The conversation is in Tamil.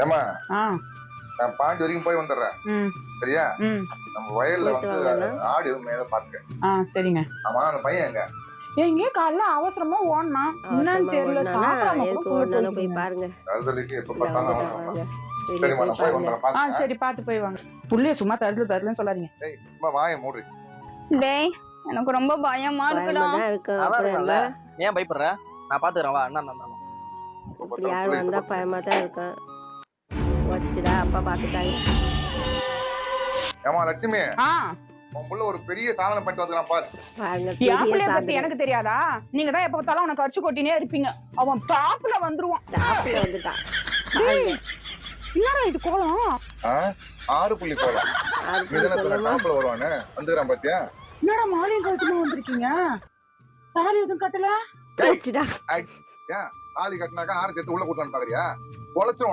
ஏமா ஆ நான் பாண்டி வரைக்கும் போய் வந்துடுறேன். ம் சரியா? ம் நம்ம வயல்ல போயிட்டு வந்து வாங்கண்ணா. ஆடு மேல பாத்துக்க. ஆ சரிங்க. ஆமா அந்த பையன் எங்க? எங்கே காலைல அவசரமா ஓடனா என்னன்னு அவசரமா தெரியல. ஓடுனானா சாப்பிடாம எதுக்கு கூட ஓடுனானோ போய் போயிட்டு பாருங்க. தருதலைக்கு எப்ப இல்ல பார்த்தாலும் வந்துட்டா அவன் வாங்க. வெளியே சரிம்மா போய் நான் போய் பாருங்க. வந்துடுறேன் பாத்துக்க. சரி பார்த்து போய் வாங்க. புள்ளைய சும்மா தருதுன்னு சொல்லாதீங்க. டேய் சும்மா வாயை மூடு. டேய் எனக்கு ரொம்ப பயமா இருக்குடா. பயமா தான் இருக்கும். நல்லா அப்புறம் இருக்கும்ல என்ன? ஏன் பயப்படுற? நான் பாத்துக்கிறேன் வா. என்ன இப்படி யார் வந்தா பயமா தான் இருக்கும். வச்சுடா அப்பா பாத்துட்டாங்க. ஏமா லட்சுமி ஆ உன் புள்ள ஒரு பெரிய சாதனை பண்ணிட்டு வந்துக்கலாம் பாரு. பாருங்க என் பெரிய பிள்ளைய பத்தி சாதனை. எனக்கு தெரியாதா? நீங்க தான் எப்ப பார்த்தாலும் அவனை கடிச்சு கொட்டினே இருப்பீங்க. அவன் டாப்ல வந்துருவான். டாப்ல வந்துட்டான். பாருங்க. என்னடா இது கோலம்? 6 புள்ளி போலாம். அதுக்கு இதெல்லாம் சொல்லமா? டாப்ல வருவானே வந்துக்கிறான் பாத்தியா? என்னடா மாலையும் கழுத்துமா வந்திருக்கீங்க? தாலி எதுவும் கட்டல? வச்சுடா. ஏன் ஆதி கட்டினாக்கா 6 எடுத்து உள்ள கூட்டான்னு பாக்குறியா? பொழைச்சிரும்